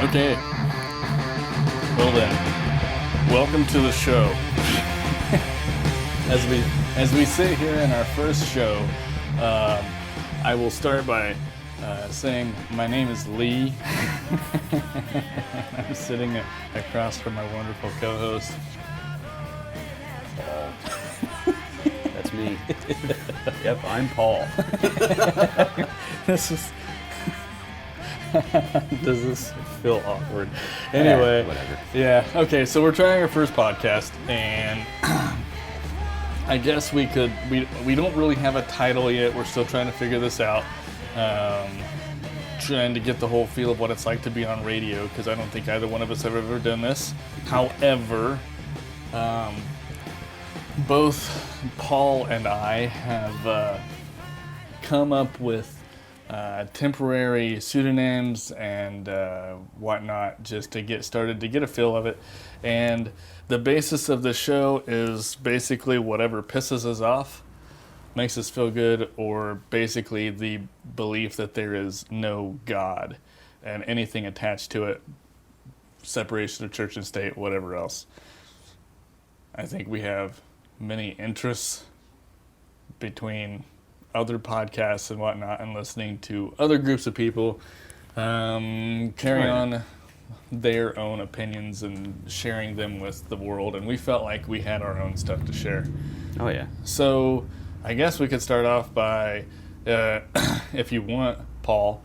Okay. Well then, welcome to the show. As we sit here in our first show, I will start by saying my name is Lee. I'm sitting across from my wonderful co-host. Paul. That's me. Yep, I'm Paul. Does this feel awkward? Anyway, whatever. Yeah, okay, so we're trying our first podcast, and I guess we don't really have a title yet. We're still trying to figure this out. Trying to get the whole feel of what it's like to be on radio, because I don't think either one of us have ever done this. However, both Paul and I have come up with temporary pseudonyms and whatnot just to get started, to get a feel of it. And the basis of the show is basically whatever pisses us off, makes us feel good, or basically the belief that there is no God and anything attached to it, separation of church and state, whatever else. I think we have many interests between other podcasts and whatnot, and listening to other groups of people carry on their own opinions and sharing them with the world, and we felt like we had our own stuff to share. Oh yeah. So I guess we could start off by, if you want, Paul.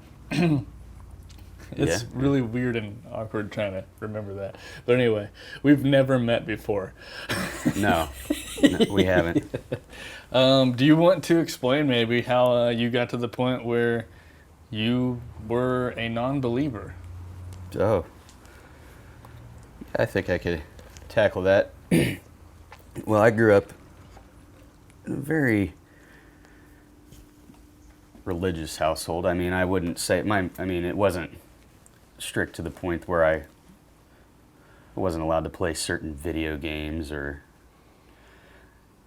It's really weird and awkward trying to remember that. But anyway, we've never met before. No, we haven't. Do you want to explain maybe how you got to the point where you were a non-believer? Oh, I think I could tackle that. Well, I grew up in a very religious household. I mean, I wouldn't say it wasn't strict to the point where I wasn't allowed to play certain video games, or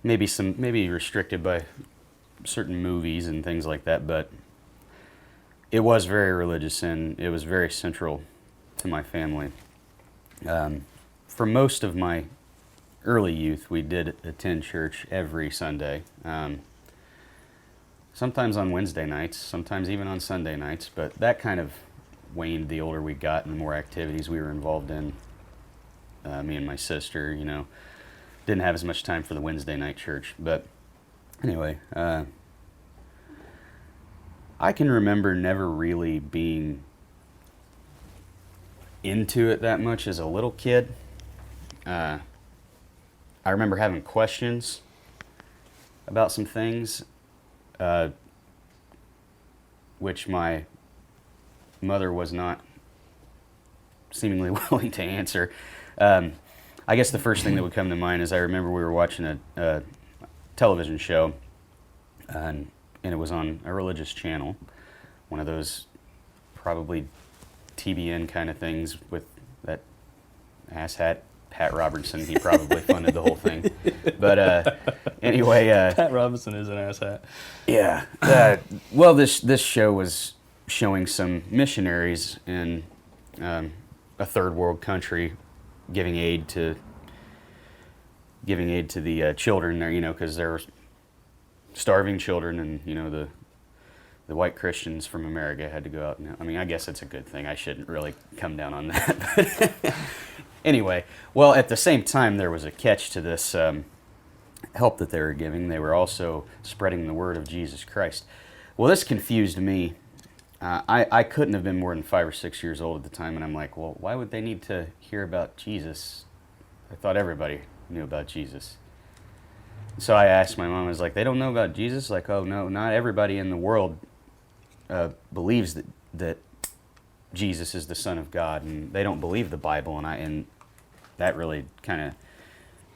maybe restricted by certain movies and things like that, but it was very religious, and it was very central to my family. For most of my early youth, we did attend church every Sunday, sometimes on Wednesday nights, sometimes even on Sunday nights, but that kind of waned the older we got and the more activities we were involved in. Me and my sister, didn't have as much time for the Wednesday night church. But anyway, I can remember never really being into it that much as a little kid. I remember having questions about some things, which my mother was not seemingly willing to answer. I guess the first thing that would come to mind is I remember we were watching a television show, and it was on a religious channel, one of those probably TBN kind of things with that asshat Pat Robertson. He probably funded the whole thing. But anyway... Pat Robertson is an asshat. Yeah. Well, this show was showing some missionaries in a third world country giving aid to the children there, because there were starving children, and the white Christians from America had to go out. And I guess it's a good thing. I shouldn't really come down on that. But anyway, well, at the same time, there was a catch to this help that they were giving. They were also spreading the word of Jesus Christ. Well, this confused me. I couldn't have been more than 5 or 6 years old at the time, and I'm like, well, why would they need to hear about Jesus? I thought everybody knew about Jesus. So I asked my mom, I was like, they don't know about Jesus? Like, oh, no, not everybody in the world believes that Jesus is the Son of God, and they don't believe the Bible, and that really kind of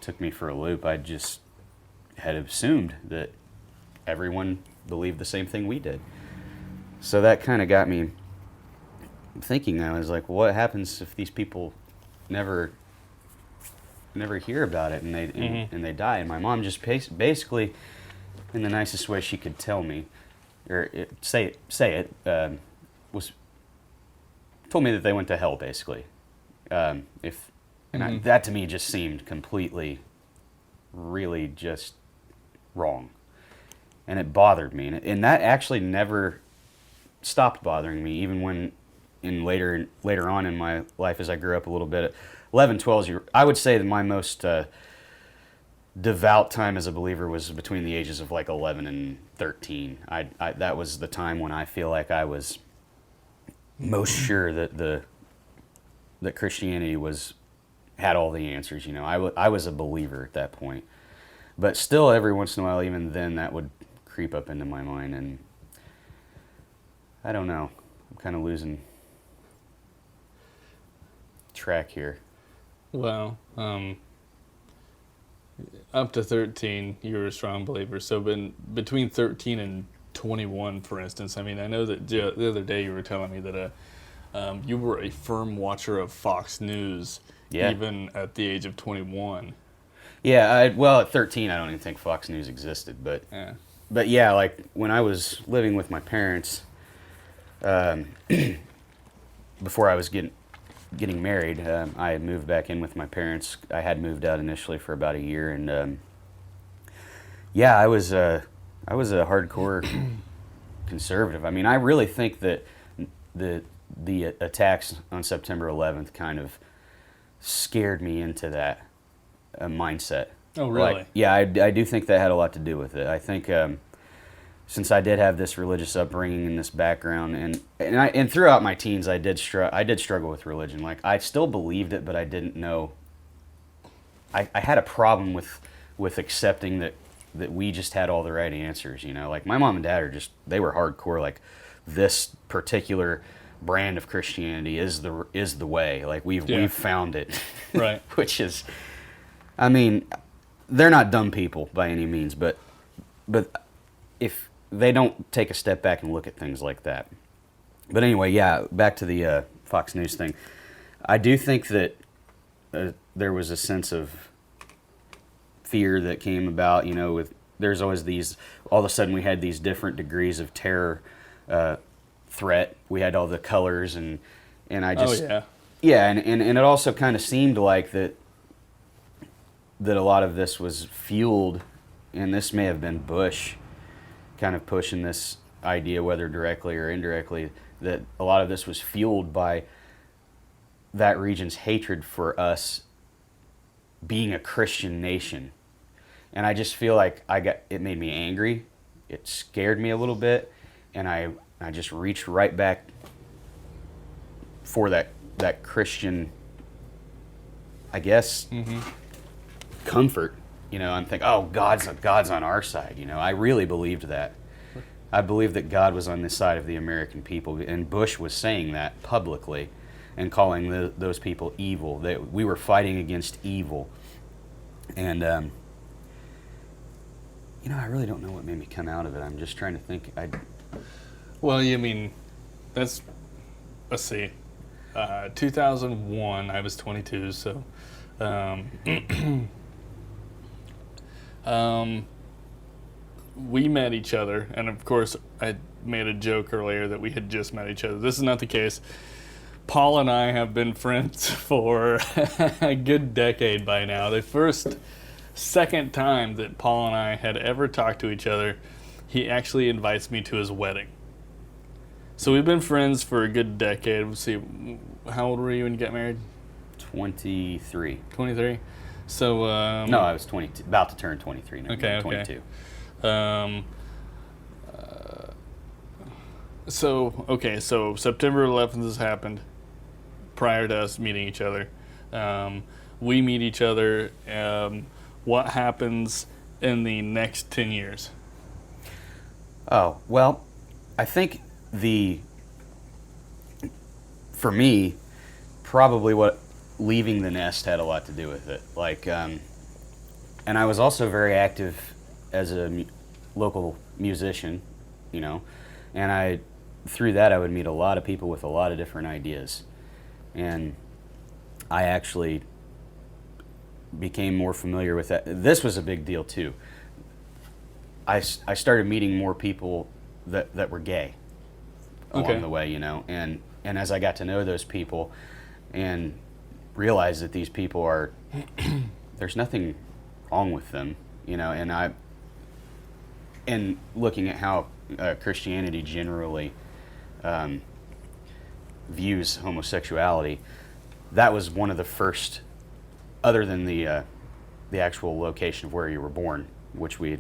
took me for a loop. I just had assumed that everyone believed the same thing we did. So that kind of got me thinking. I was like, well, what happens if these people never hear about it and they die? And my mom just basically, in the nicest way she could tell me, or say it, was told me that they went to hell, basically. That to me just seemed completely, really just wrong. And it bothered me. And that actually never stopped bothering me, even when later on in my life as I grew up a little bit. 11, 12, I would say that my most devout time as a believer was between the ages of like 11 and 13. That was the time when I feel like I was most sure that Christianity had all the answers. I was a believer at that point, but still every once in a while, even then, that would creep up into my mind, and I don't know. I'm kind of losing track here. Well, up to 13, you were a strong believer. So between 13 and 21, for instance, I mean, I know that the other day you were telling me that you were a firm watcher of Fox News, even at the age of 21. Yeah, at 13, I don't even think Fox News existed. But yeah, like when I was living with my parents, before I was getting married, I had moved back in with my parents. I had moved out initially for about a year, and I was a hardcore conservative. I mean, I really think that the attacks on September 11th kind of scared me into that mindset. Oh, really? I do think that had a lot to do with it. I think since I did have this religious upbringing and this background, and throughout my teens, I did struggle with religion. Like, I still believed it, but I didn't know. I had a problem with accepting that we just had all the right answers. Like my mom and dad they were hardcore. Like, this particular brand of Christianity is the way. Like, we've found it, right? Which is, I mean, they're not dumb people by any means, but if they don't take a step back and look at things like that. But anyway, back to the Fox News thing. I do think that there was a sense of fear that came about, there's always all of a sudden we had these different degrees of terror threat. We had all the colors, and I just... Oh, yeah. Yeah, and it also kind of seemed like that a lot of this was fueled, and this may have been Bush kind of pushing this idea, whether directly or indirectly, that a lot of this was fueled by that region's hatred for us being a Christian nation. And I just feel like it made me angry. It scared me a little bit, and I just reached right back for that Christian, I guess, comfort. I'm thinking, oh, God's on our side. I really believed that. I believed that God was on the side of the American people, and Bush was saying that publicly and calling those people evil. That we were fighting against evil. And I really don't know what made me come out of it. I'm just trying to think. Well, you mean, let's see. 2001, I was 22, so we met each other, and of course I made a joke earlier that we had just met each other. This is not the case. Paul and I have been friends for a good decade by now. The second time that Paul and I had ever talked to each other, he actually invites me to his wedding. So we've been friends for a good decade. Let's see, how old were you when you got married? 23. 23? So no, I was 20, about to turn 23 now. Okay, 22. So September 11th has happened prior to us meeting each other. We meet each other. What happens in the next 10 years? Oh, well, I think for me, probably what leaving the nest had a lot to do with it. Like, and I was also very active as a local musician, and through that I would meet a lot of people with a lot of different ideas, and I actually became more familiar with that. This was a big deal too. I started meeting more people that were gay along the way, and and as I got to know those people and realized that these people are, there's nothing wrong with them, you know, and looking at how Christianity generally views homosexuality, that was one of the first, other than the actual location of where you were born, which I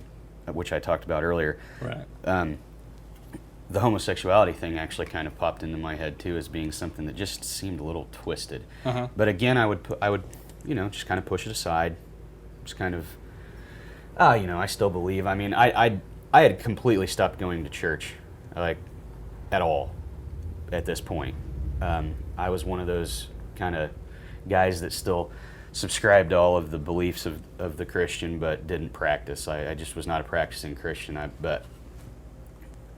talked about earlier. Right. The homosexuality thing actually kind of popped into my head too as being something that just seemed a little twisted. Uh-huh. But again, I would you know, just kind of push it aside. Just kind of, you know, I still believe. I mean, I had completely stopped going to church, like, at all, at this point. I was one of those kind of guys that still subscribed to all of the beliefs of the Christian, but didn't practice. I just was not a practicing Christian. But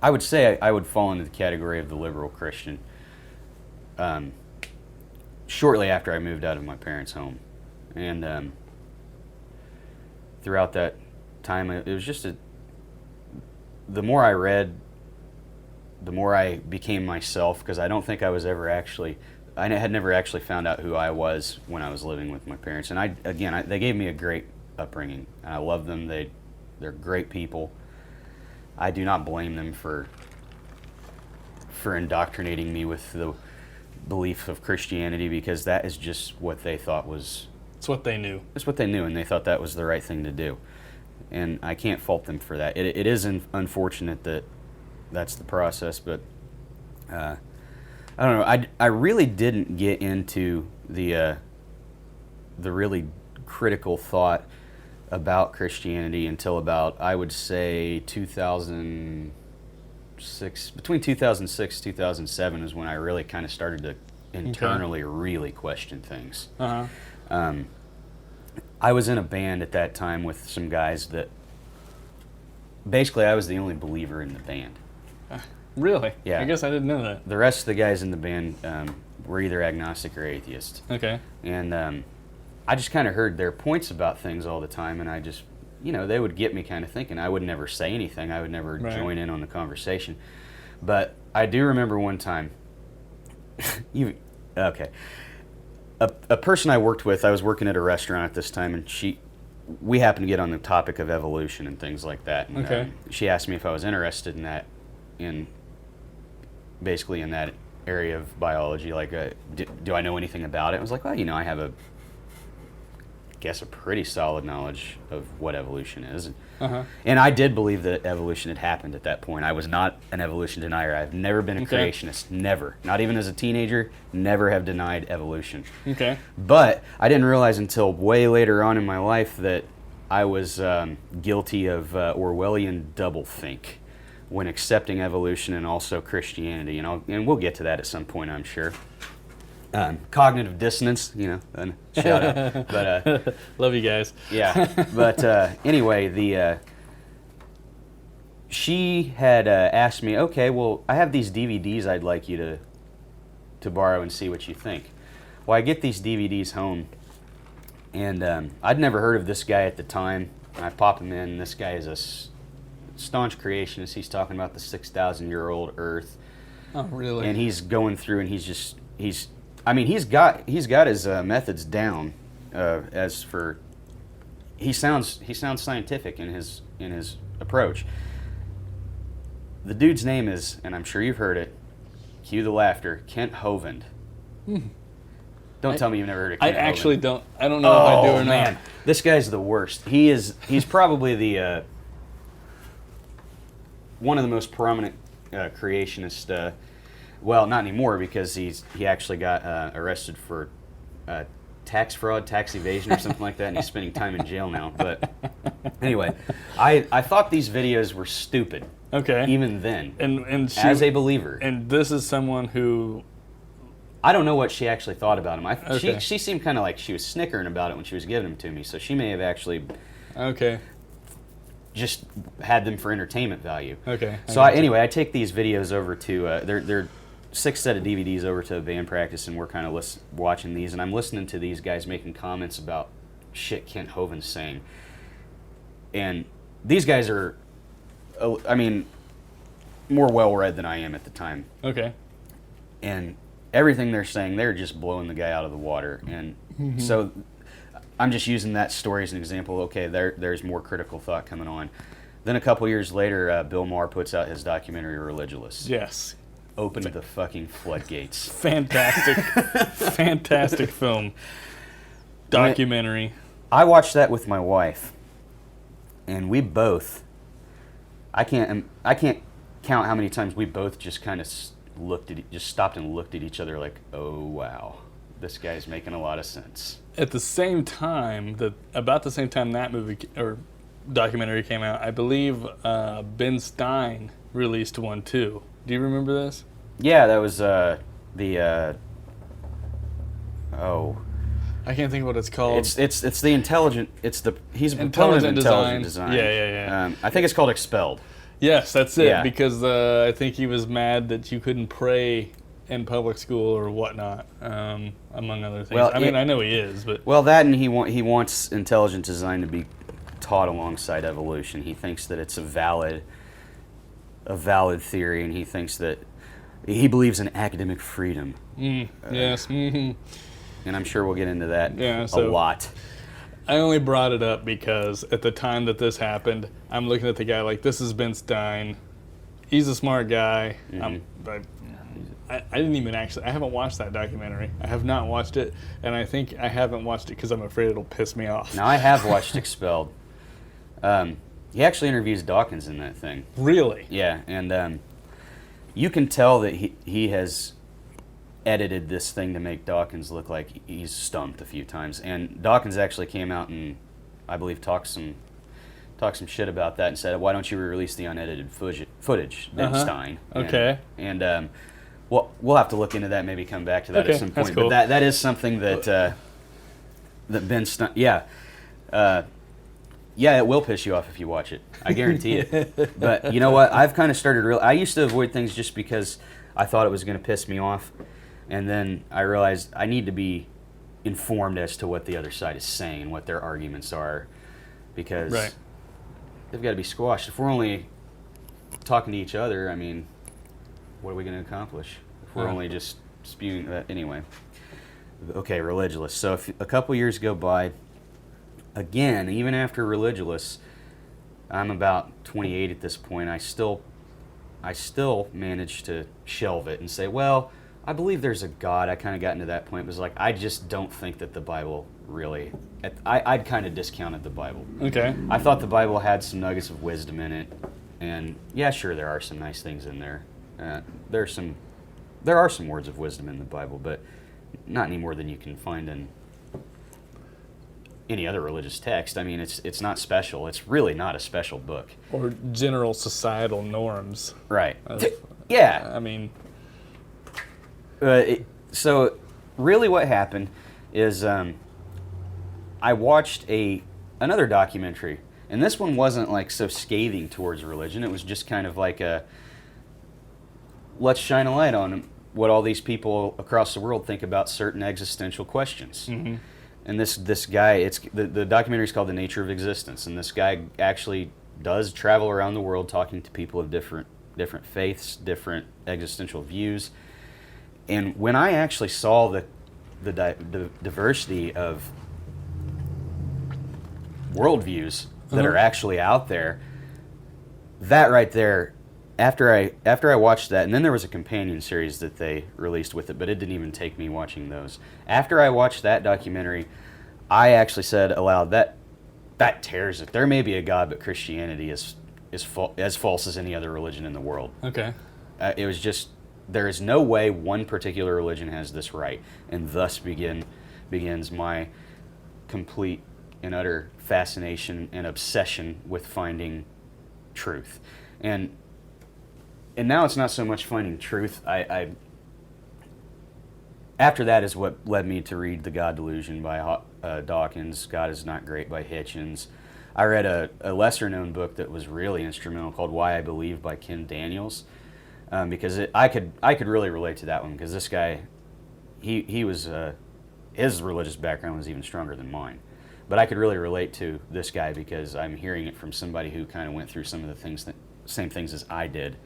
I would say I would fall into the category of the liberal Christian shortly after I moved out of my parents' home. And throughout that time, it was just the more I read, the more I became myself, because I don't think I was ever actually, I had never actually found out who I was when I was living with my parents. And they gave me a great upbringing. And I love them. They're great people. I do not blame them for indoctrinating me with the belief of Christianity, because that is just what they thought was... It's what they knew. It's what they knew, and they thought that was the right thing to do. And I can't fault them for that. It is unfortunate that that's the process, but I don't know. I really didn't get into the really critical thought about Christianity until about, I would say, 2006. Between 2006 and 2007 is when I really kind of started to internally really question things. Uh-huh. I was in a band at that time with some guys that basically I was the only believer in the band. Really? Yeah. I guess I didn't know that. The rest of the guys in the band were either agnostic or atheist. Okay. And I just kind of heard their points about things all the time, and I just, you know, they would get me kind of thinking. I would never say anything. I would never join in on the conversation. But I do remember one time, a person I worked with, I was working at a restaurant at this time, and we happened to get on the topic of evolution and things like that. And, she asked me if I was interested in that, basically in that area of biology, like, do I know anything about it? I was like, well, you know, I have a pretty solid knowledge of what evolution is. And I did believe that evolution had happened at that point. I was not an evolution denier. I've never been a creationist. Never. Not even as a teenager, never have denied evolution. Okay. But I didn't realize until way later on in my life that I was guilty of Orwellian doublethink when accepting evolution and also Christianity. And we'll get to that at some point, I'm sure. Cognitive dissonance, you know, shout out. But love you guys. Yeah, but anyway, she had asked me, okay, well, I have these DVDs I'd like you to borrow and see what you think. Well, I get these DVDs home, and I'd never heard of this guy at the time. And I pop him in, and this guy is a staunch creationist. He's talking about the 6,000-year-old Earth. Oh, really? And he's going through, and he's got his methods down. As for, he sounds scientific in his approach. The dude's name is, and I'm sure you've heard it, cue the laughter, Kent Hovind. Don't tell me you've never heard of Kent Hovind. I actually don't. I don't know if I do or man. not. This guy's the worst. He's probably the one of the most prominent creationist. Well, not anymore, because he actually got arrested for tax fraud, tax evasion, or something like that, and he's spending time in jail now. But anyway, I thought these videos were stupid. Okay. Even then, and she, as a believer. And this is someone who... I don't know what she actually thought about him. Okay. She seemed kind of like she was snickering about it when she was giving them to me, so she may have actually just had them for entertainment value. Okay. So anyway, I take these videos over to they're 6 set of DVDs over to a band practice, and we're kind of watching these, and I'm listening to these guys making comments about shit Kent Hovind's saying. And these guys are, more well-read than I am at the time. Okay. And everything they're saying, they're just blowing the guy out of the water. And so I'm just using that story as an example. Okay, there's more critical thought coming on. Then a couple years later, Bill Maher puts out his documentary Religious. Yes. Opened the fucking floodgates. Fantastic, fantastic film. Documentary. I watched that with my wife, and we both, I can't count how many times we both just kind of stopped and looked at each other like, oh wow, this guy's making a lot of sense. At the same time, about the same time that movie or documentary came out, I believe Ben Stein released one too. Do you remember this? Yeah, that was I can't think of what it's called. It's the intelligent. He's a proponent of intelligent design. Yeah. I think it's called Expelled. Yes, that's it. Yeah. Because I think he was mad that you couldn't pray in public school or whatnot, among other things. Well, I know he is, but that and he wants intelligent design to be taught alongside evolution. He thinks that it's a valid theory, and he thinks that he believes in academic freedom. Yes. Mm-hmm. And I'm sure we'll get into that a so lot. I only brought it up because at the time that this happened, I'm looking at the guy like, this is Ben Stein. He's a smart guy. Mm-hmm. I didn't even I haven't watched that documentary. I have not watched it, and I think I haven't watched it because I'm afraid it'll piss me off. Now, I have watched Expelled. He actually interviews Dawkins in that thing. Really? Yeah, and you can tell that he has edited this thing to make Dawkins look like he's stumped a few times. And Dawkins actually came out and, I believe, talked some shit about that and said, why don't you release the unedited footage, Ben Stein? Okay. And we'll have to look into that, maybe come back to that at some point. That's cool. But that is something that Ben Stein, it will piss you off if you watch it. I guarantee it. But you know what? I've kind of started I used to avoid things just because I thought it was going to piss me off. And then I realized I need to be informed as to what the other side is saying, what their arguments are, because they've got to be squashed. If we're only talking to each other, I mean, what are we going to accomplish? If we're only just spewing that anyway. Okay, Religious. So if a couple years go by, again, even after Religious, I'm about 28 at this point. I still managed to shelve it and say, well, I believe there's a God. I kind of got into that point. It was like, I just don't think that the Bible really... I'd kind of discounted the Bible. Okay. I thought the Bible had some nuggets of wisdom in it. And yeah, sure, there are some nice things in there. There are some words of wisdom in the Bible, but not any more than you can find in any other religious text. I mean, it's not special. It's really not a special book. Or general societal norms. Right. Yeah. I mean... So really what happened is I watched another documentary, and this one wasn't like so scathing towards religion. It was just kind of like let's shine a light on what all these people across the world think about certain existential questions. Mm-hmm. And this guy, the documentary is called The Nature of Existence, and this guy actually does travel around the world talking to people of different faiths, different existential views. And when I actually saw the diversity of worldviews that are actually out there, that right there, after I watched that, and then there was a companion series that they released with it, but it didn't even take me watching those. After I watched that documentary, I actually said aloud, that tears it. There may be a God, but Christianity is as false as any other religion in the world. Okay. It was just... There is no way one particular religion has this right, and thus begins my complete and utter fascination and obsession with finding truth. And now it's not so much finding truth. After that is what led me to read The God Delusion by Dawkins, God is Not Great by Hitchens. I read a lesser-known book that was really instrumental called Why I Believe by Ken Daniels. Because I could really relate to that one, because this guy, he was his religious background was even stronger than mine, but I could really relate to this guy because I'm hearing it from somebody who kind of went through some of the same things as I did,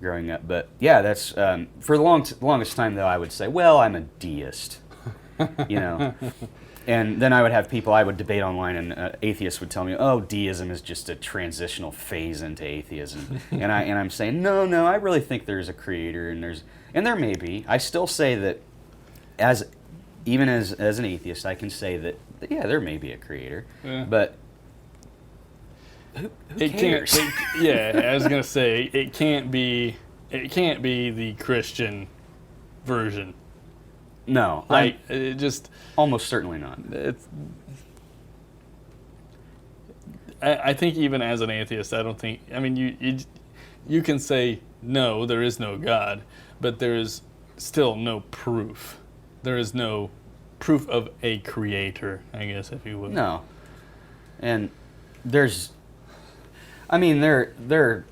growing up. But yeah, that's for the longest time though. I would say, well, I'm a deist, you know. And then I would debate online, and atheists would tell me, "Oh, deism is just a transitional phase into atheism." and I'm saying, no, I really think there's a creator, and there may be. I still say that, even as an atheist, I can say that yeah, there may be a creator, but who cares? I was gonna say it can't be the Christian version. No, it just almost certainly not. I think even as an atheist, I don't think. I mean, you can say no, there is no God, but there is still no proof. There is no proof of a creator, I guess, if you will. No, and there's, I mean, there,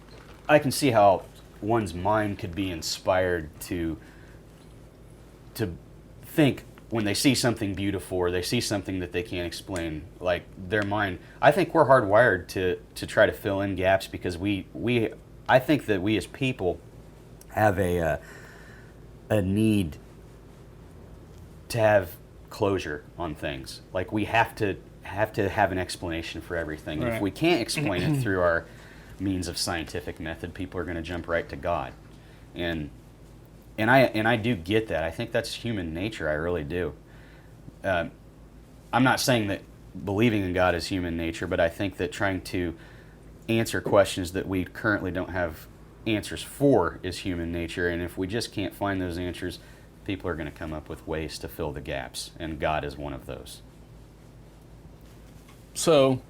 I can see how one's mind could be inspired to think when they see something beautiful or they see something that they can't explain, like their mind. I think we're hardwired to try to fill in gaps because I think that we as people have a need to have closure on things. Like we have to have an explanation for everything. Right. If we can't explain it through our means of scientific method, people are going to jump right to God. And I do get that. I think that's human nature. I really do. I'm not saying that believing in God is human nature, but I think that trying to answer questions that we currently don't have answers for is human nature. And if we just can't find those answers, people are going to come up with ways to fill the gaps, and God is one of those. So,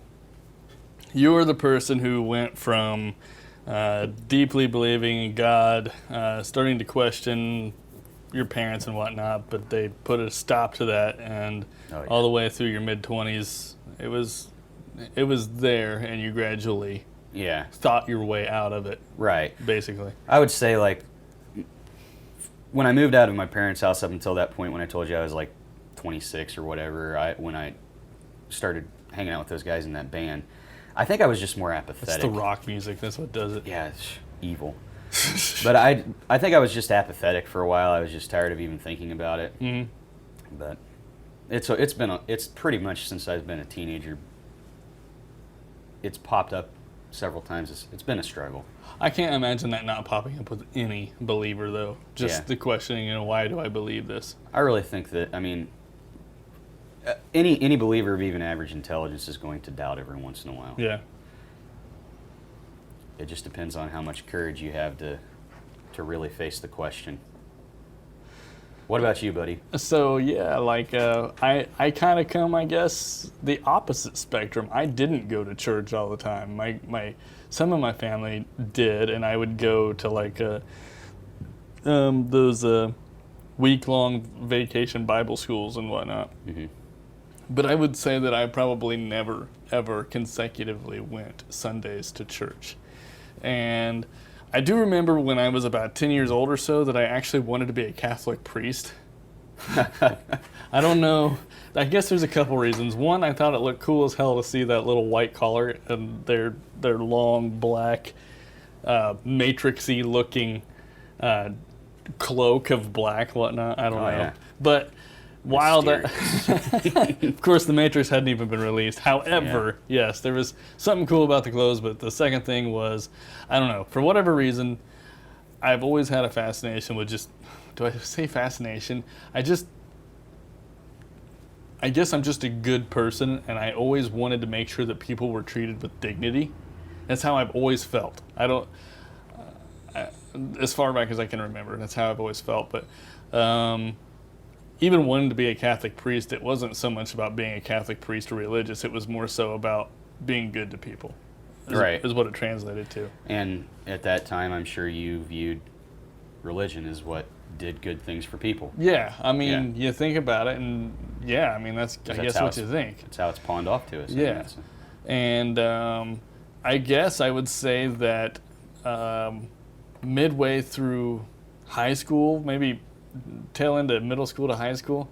you're the person who went from deeply believing in God, starting to question your parents and whatnot, but they put a stop to that, and all the way through your mid-20s, it was there, and you gradually thought your way out of it. Right. Basically. I would say, like, when I moved out of my parents' house up until that point, when I told you I was like 26 or whatever, when I started hanging out with those guys in that band, I think I was just more apathetic. It's the rock music. That's what does it. Yeah, it's evil. But I think I was just apathetic for a while. I was just tired of even thinking about it. Mm-hmm. But it's pretty much since I've been a teenager. It's popped up several times. It's been a struggle. I can't imagine that not popping up with any believer, though. Just the questioning, why do I believe this? I really think that, I mean, any believer of even average intelligence is going to doubt every once in a while. Yeah. It just depends on how much courage you have to really face the question. What about you, buddy? So, yeah, like, I kind of come, I guess, the opposite spectrum. I didn't go to church all the time. Some of my family did, and I would go to, like, those week-long vacation Bible schools and whatnot. Mm-hmm. But I would say that I probably never, ever consecutively went Sundays to church. And I do remember when I was about 10 years old or so that I actually wanted to be a Catholic priest. I don't know. I guess there's a couple reasons. One, I thought it looked cool as hell to see that little white collar and their long black matrixy looking cloak of black, whatnot. I don't know. Yeah. But while that, of course, the Matrix hadn't even been released. However, yes, there was something cool about the clothes. But the second thing was, I don't know, for whatever reason, I've always had a fascination with just. Do I say fascination? I guess I'm just a good person, and I always wanted to make sure that people were treated with dignity. That's how I've always felt. As far back as I can remember, that's how I've always felt. But even wanting to be a Catholic priest, it wasn't so much about being a Catholic priest or religious. It was more so about being good to people. Is what it translated to. And at that time, I'm sure you viewed religion as what did good things for people. Yeah, I mean, you think about it, and I mean, that's I guess what you think. That's how it's pawned off to us. Yeah, and I guess I would say that midway through high school, maybe tail end of middle school to high school,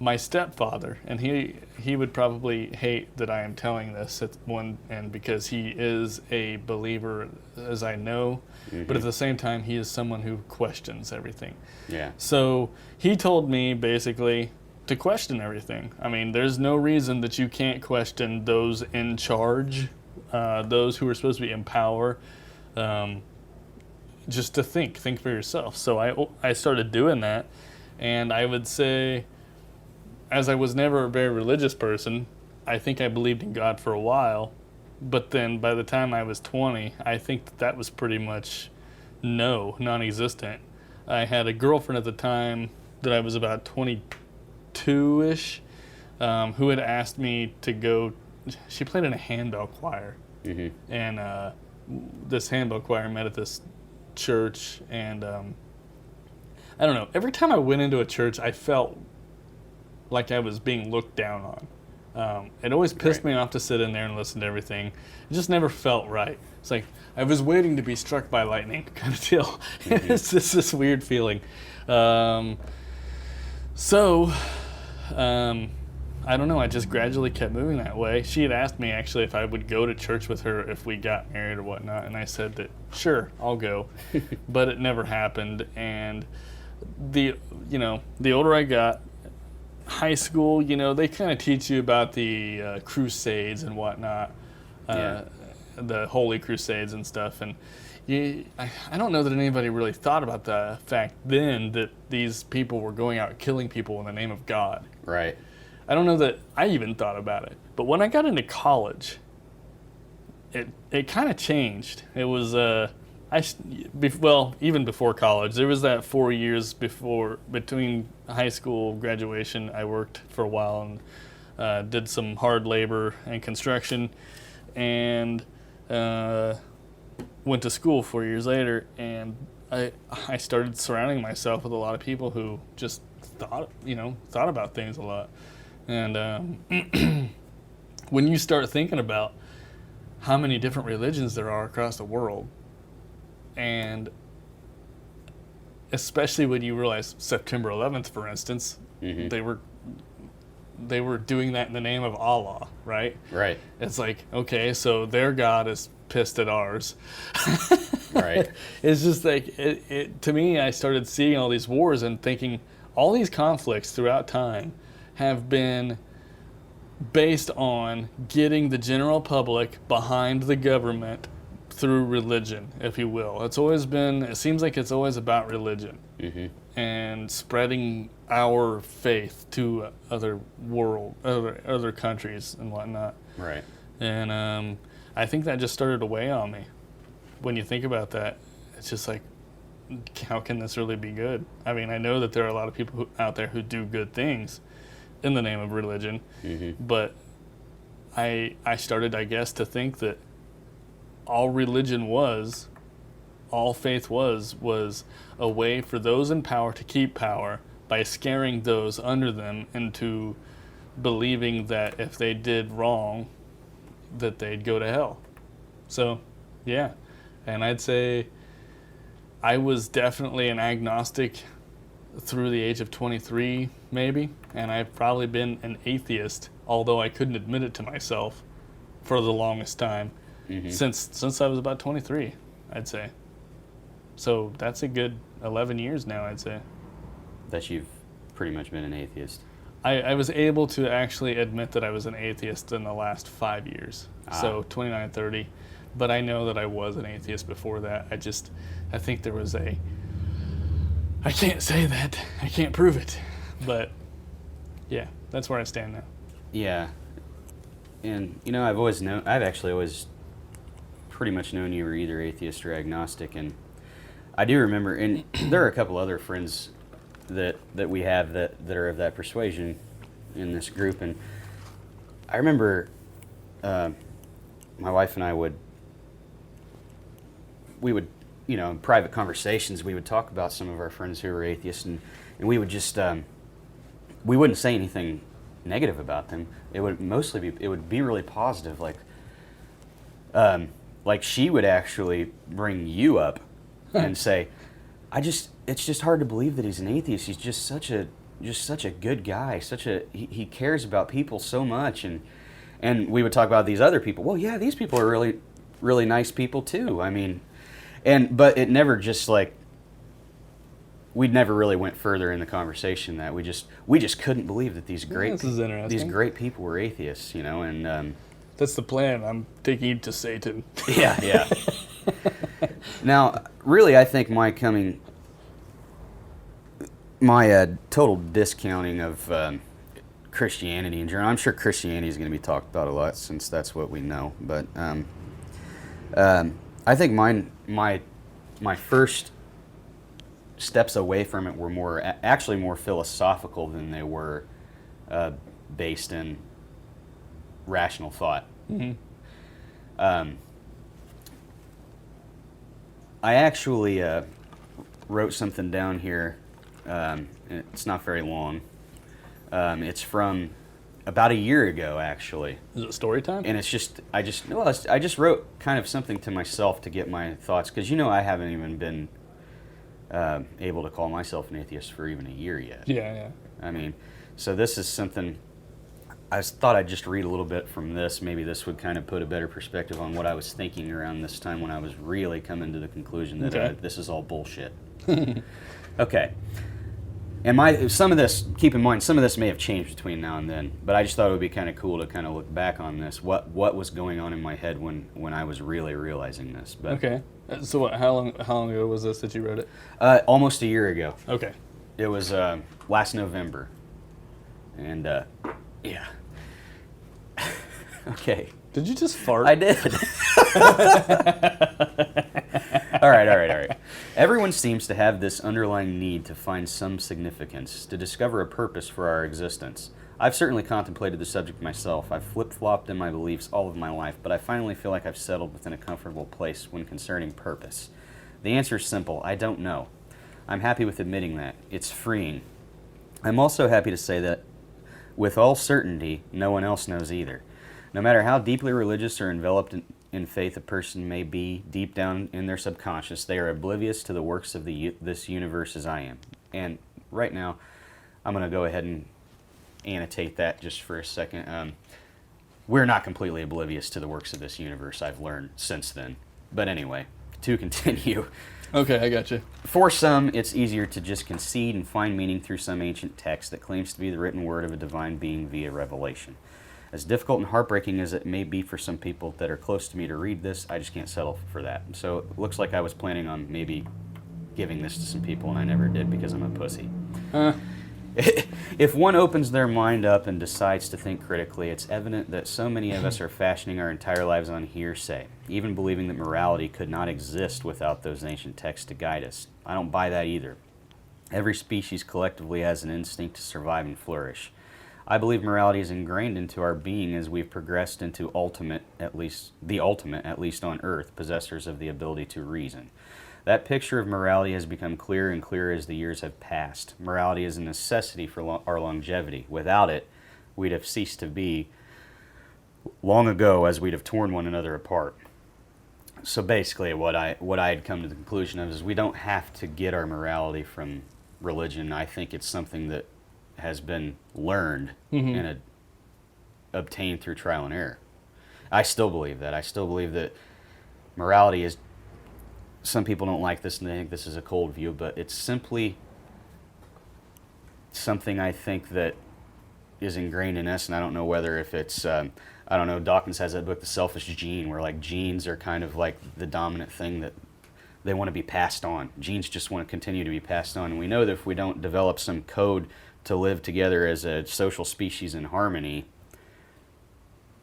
my stepfather, and he would probably hate that I am telling this at one end because he is a believer, as I know, but at the same time, he is someone who questions everything. Yeah. So he told me basically to question everything. I mean, there's no reason that you can't question those in charge, those who are supposed to be in power, just to think for yourself. So I started doing that, and I would say, as I was never a very religious person, I think I believed in God for a while, but then by the time I was 20, I think that was pretty much non-existent. I had a girlfriend at the time that I was about 22-ish, who had asked me to go. She played in a handbell choir, and this handbell choir met at this church, and I don't know. Every time I went into a church, I felt like I was being looked down on. It always pissed me off to sit in there and listen to everything. It just never felt right. It's like I was waiting to be struck by lightning kind of deal. It's just this weird feeling. I don't know. I just gradually kept moving that way. She had asked me actually if I would go to church with her if we got married or whatnot, and I said that sure, I'll go, but it never happened. And the older I got, high school, they kind of teach you about the crusades and whatnot, the holy crusades and stuff, and I don't know that anybody really thought about the fact then that these people were going out killing people in the name of God. Right. I don't know that I even thought about it. But when I got into college, it kind of changed. It was even before college, there was that 4 years between high school graduation. I worked for a while and did some hard labor and construction, and went to school 4 years later. And I started surrounding myself with a lot of people who just thought about things a lot. And when you start thinking about how many different religions there are across the world, and especially when you realize September 11th, for instance, they were doing that in the name of Allah, right? Right. It's like, okay, so their God is pissed at ours. Right. It's just like, to me, I started seeing all these wars and thinking all these conflicts throughout time have been based on getting the general public behind the government through religion, if you will. It seems like it's always about religion and spreading our faith to other countries and whatnot. Right. And I think that just started to weigh on me. When you think about that, it's just like, how can this really be good? I mean, I know that there are a lot of people out there who do good things in the name of religion, but I started, I guess, to think that all religion was, all faith was a way for those in power to keep power by scaring those under them into believing that if they did wrong, that they'd go to hell. So, yeah. And I'd say I was definitely an agnostic through the age of 23, maybe, and I've probably been an atheist, although I couldn't admit it to myself for the longest time, since I was about 23, I'd say. So that's a good 11 years now, I'd say. That you've pretty much been an atheist. I was able to actually admit that I was an atheist in the last 5 years, so 29, 30. But I know that I was an atheist before that. I think there was I can't say that. I can't prove it. But, yeah, that's where I stand now. Yeah. And, I've actually always pretty much known you were either atheist or agnostic. And I do remember, and there are a couple other friends that we have that are of that persuasion in this group. And I remember my wife and I would, in private conversations, we would talk about some of our friends who were atheists, and we would just, we wouldn't say anything negative about them. It would be really positive. Like she would actually bring you up and say, it's just hard to believe that he's an atheist. He's just such a just such a good guy. He cares about people so much, and we would talk about these other people. Well, yeah, these people are really, really nice people too. I mean, but it never just like, we never really went further in the conversation. That we just couldn't believe that these This is interesting. these great people were atheists, you know, and That's the plan. I'm taking to Satan. yeah. Now, really, I think my total discounting of Christianity in general. I'm sure Christianity is going to be talked about a lot since that's what we know. But I think my first steps away from it were actually more philosophical than they were based in rational thought. Mm-hmm. I actually wrote something down here. It's not very long. It's from about a year ago, actually. Is it story time? And I just wrote kind of something to myself to get my thoughts, because I haven't even been able to call myself an atheist for even a year yet. Yeah. I mean, so this is something. I thought I'd just read a little bit from this. Maybe this would kind of put a better perspective on what I was thinking around this time when I was really coming to the conclusion that this is all bullshit. Okay. Some of this, keep in mind, some of this may have changed between now and then, but I just thought it would be kind of cool to kind of look back on this. What was going on in my head when I was really realizing this? But, Okay. So what? How long ago was this that you wrote it? almost a year ago. Okay. It was last November. And, yeah. Okay. Did you just fart? I did. All right. Everyone seems to have this underlying need to find some significance, to discover a purpose for our existence. I've certainly contemplated the subject myself. I've flip-flopped in my beliefs all of my life, but I finally feel like I've settled within a comfortable place when concerning purpose. The answer is simple. I don't know. I'm happy with admitting that. It's freeing. I'm also happy to say that, with all certainty, no one else knows either. No matter how deeply religious or enveloped in faith a person may be, deep down in their subconscious, they are oblivious to the works of this universe as I am. And right now, I'm going to go ahead and annotate that just for a second. We're not completely oblivious to the works of this universe, I've learned since then. But anyway, to continue. Okay, I got you. For some, it's easier to just concede and find meaning through some ancient text that claims to be the written word of a divine being via revelation. As difficult and heartbreaking as it may be for some people that are close to me to read this, I just can't settle for that. So it looks like I was planning on maybe giving this to some people, and I never did because I'm a pussy. If one opens their mind up and decides to think critically, it's evident that so many of us are fashioning our entire lives on hearsay, even believing that morality could not exist without those ancient texts to guide us. I don't buy that either. Every species collectively has an instinct to survive and flourish. I believe morality is ingrained into our being as we've progressed into the ultimate, at least on Earth, possessors of the ability to reason. That picture of morality has become clearer and clearer as the years have passed. Morality is a necessity for our longevity. Without it, we'd have ceased to be long ago, as we'd have torn one another apart. So basically, what I had come to the conclusion of is we don't have to get our morality from religion. I think it's something that has been learned and obtained through trial and error. I still believe that. I still believe that morality is, some people don't like this and they think this is a cold view, but it's simply something I think that is ingrained in us, and I don't know whether if it's, I don't know, Dawkins has that book, The Selfish Gene, where like genes are kind of like the dominant thing that they want to be passed on. Genes just want to continue to be passed on, and we know that if we don't develop some code to live together as a social species in harmony,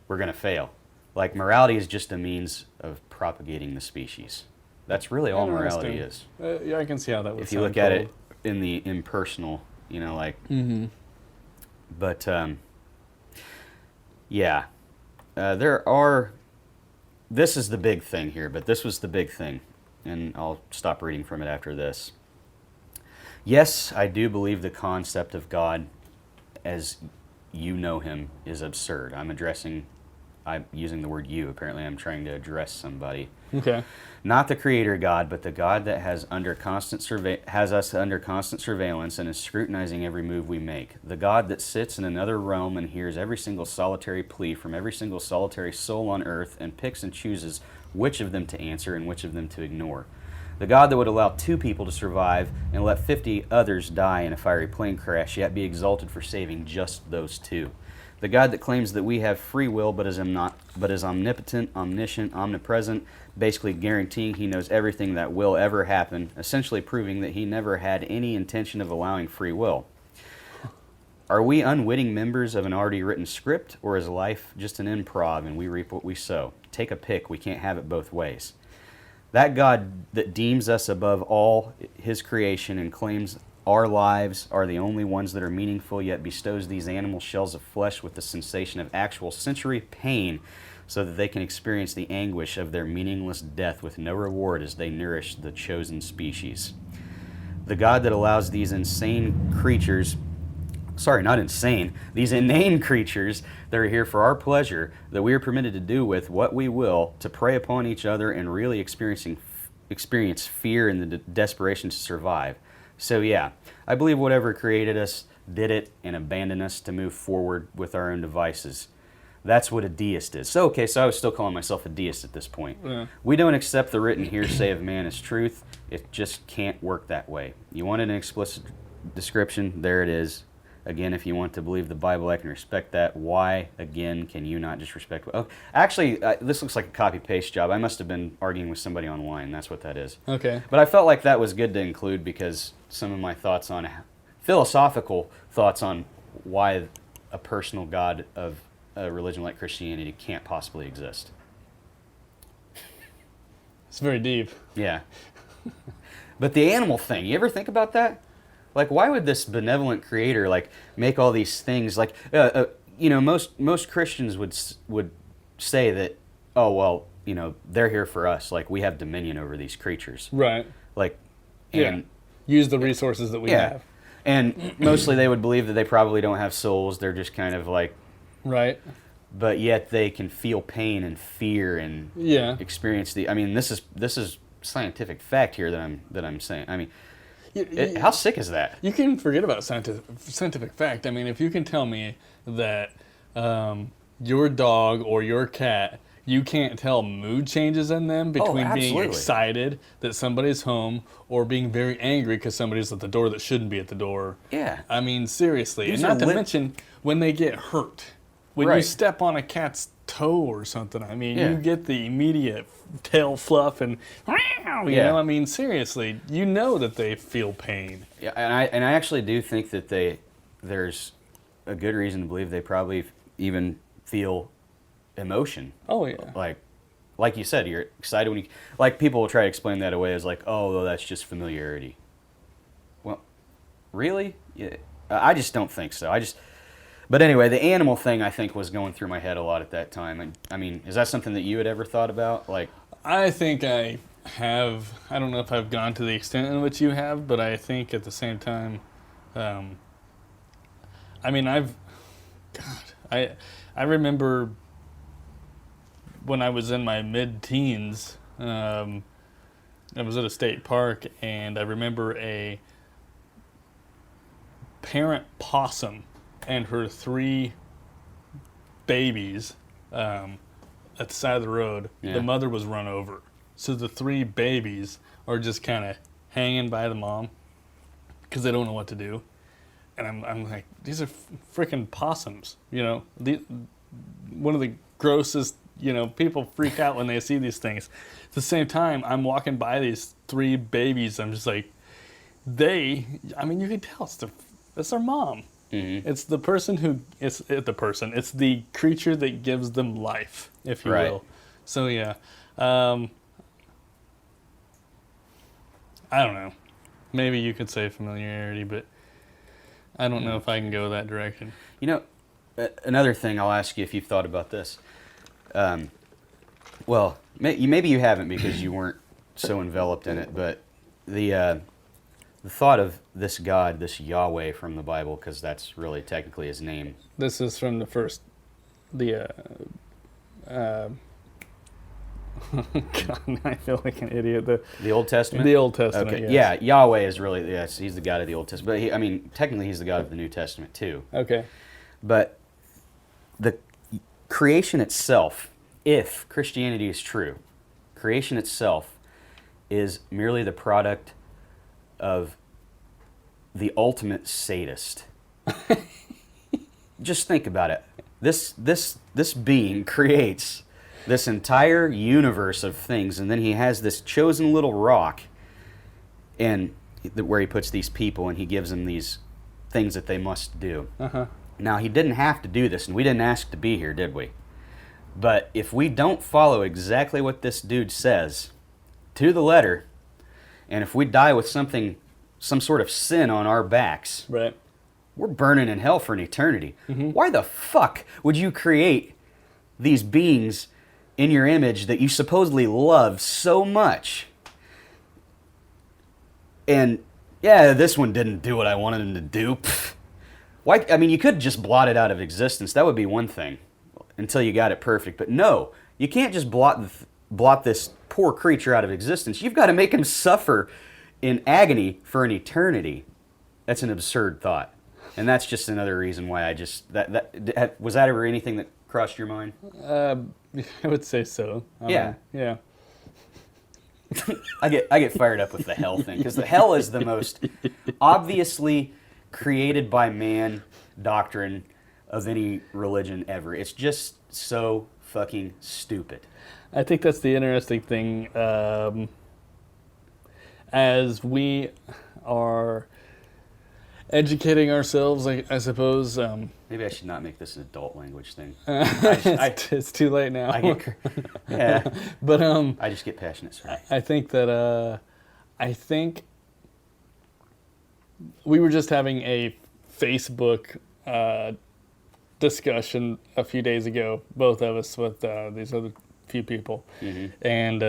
we're going to fail. Like, morality is just a means of propagating the species. That's really all morality is. Yeah, I can see how that would if you look at it in the impersonal, like. But yeah, this is the big thing here, but this was the big thing, and I'll stop reading from it after this. Yes, I do believe the concept of God as you know him is absurd. I'm using the word you. Apparently, I'm trying to address somebody. Okay. Not the creator God, but the God that has us under constant surveillance and is scrutinizing every move we make. The God that sits in another realm and hears every single solitary plea from every single solitary soul on earth and picks and chooses which of them to answer and which of them to ignore. The God that would allow 2 people to survive and let 50 others die in a fiery plane crash, yet be exalted for saving just those 2. The God that claims that we have free will but is omnipotent, omniscient, omnipresent, basically guaranteeing he knows everything that will ever happen, essentially proving that he never had any intention of allowing free will. Are we unwitting members of an already written script, or is life just an improv and we reap what we sow? Take a pick, we can't have it both ways. That God that deems us above all his creation and claims our lives are the only ones that are meaningful, yet bestows these animal shells of flesh with the sensation of actual sensory pain so that they can experience the anguish of their meaningless death with no reward as they nourish the chosen species. The God that allows these insane creatures, these inane creatures that are here for our pleasure, that we are permitted to do with what we will, to prey upon each other and really experience fear and the desperation to survive. So yeah, I believe whatever created us did it and abandoned us to move forward with our own devices. That's what a deist is. So I was still calling myself a deist at this point. Yeah. We don't accept the written hearsay of man as truth. It just can't work that way. You wanted an explicit description, there it is. Again, if you want to believe the Bible, I can respect that. Why, again, can you not just respect... Oh, actually, this looks like a copy-paste job. I must have been arguing with somebody online. That's what that is. Okay. But I felt like that was good to include because some of my thoughts on... philosophical thoughts on why a personal God of a religion like Christianity can't possibly exist. It's very deep. Yeah. But the animal thing, you ever think about that? Like, why would this benevolent creator like make all these things? Like, most Christians would say that, oh well, they're here for us. Like, we have dominion over these creatures. Right. Like, and use the resources that we have. And mostly they would believe that they probably don't have souls. They're just kind of like, right. But yet they can feel pain and fear and experience the. I mean, this is scientific fact here that I'm saying. I mean. How sick is that? You can forget about scientific fact. I mean, if you can tell me that your dog or your cat, you can't tell mood changes in them between being excited that somebody's home or being very angry because somebody's at the door that shouldn't be at the door. Yeah. I mean, seriously. And not to mention when they get hurt. When you step on a cat's toe or something, I mean, you get the immediate tail fluff and, you know, I mean, seriously, you know that they feel pain. Yeah, and I actually do think that there's a good reason to believe they probably even feel emotion. Oh, yeah. Like you said, you're excited when you, like people will try to explain that away as like, oh, well, that's just familiarity. Well, really? Yeah, I just don't think so. But anyway, the animal thing I think was going through my head a lot at that time. And I mean, is that something that you had ever thought about? Like, I think I have. I don't know if I've gone to the extent in which you have, but I think at the same time, I mean, I remember when I was in my mid-teens, I was at a state park, and I remember a parent possum and her 3 babies at the side of the road. Yeah. The mother was run over. So the 3 babies are just kind of hanging by the mom because they don't know what to do. And I'm like, these are freaking possums, you know. One of the grossest, you know, people freak out when they see these things. At the same time, I'm walking by these 3 babies. I'm just like, I mean, you can tell it's their mom. Mm-hmm. It's the person it's the creature that gives them life, if you will. So yeah, I don't know. Maybe you could say familiarity, but I don't know if I can go that direction. You know, another thing I'll ask you if you've thought about this. Well, maybe you haven't because you weren't so enveloped in it, but the thought of this God, this Yahweh from the Bible, because that's really technically his name. This is from the God, I feel like an idiot. The Old Testament? The Old Testament, Okay. yes. Yeah, Yahweh is really, yes, he's the God of the Old Testament. But technically he's the God of the New Testament too. Okay. But the creation itself, if Christianity is true, creation itself is merely the product of the ultimate sadist. Just think about it. This being creates this entire universe of things, and then he has this chosen little rock, and where he puts these people, and he gives them these things that they must do. Uh-huh. Now, he didn't have to do this, and we didn't ask to be here, did we? But if we don't follow exactly what this dude says to the letter, and if we die with some sort of sin on our backs, Right. we're burning in hell for an eternity. Mm-hmm. Why the fuck would you create these beings in your image that you supposedly love so much? And yeah, this one didn't do what I wanted him to do. Pfft. Why? I mean, you could just blot it out of existence. That would be one thing until you got it perfect. But no, you can't just blot this poor creature out of existence. You've got to make him suffer in agony for an eternity. That's an absurd thought. And that's just another reason why I just was that ever anything that crossed your mind? I would say so. Yeah. Yeah. I get fired up with the hell thing, because the hell is the most obviously created by man doctrine of any religion ever. It's just so fucking stupid. I think that's the interesting thing. As we are educating ourselves, I suppose. Maybe I should not make this an adult language thing. It's too late now. Yeah. But I just get passionate. Sorry. I think that I think we were just having a Facebook discussion a few days ago, both of us, with these other few people, and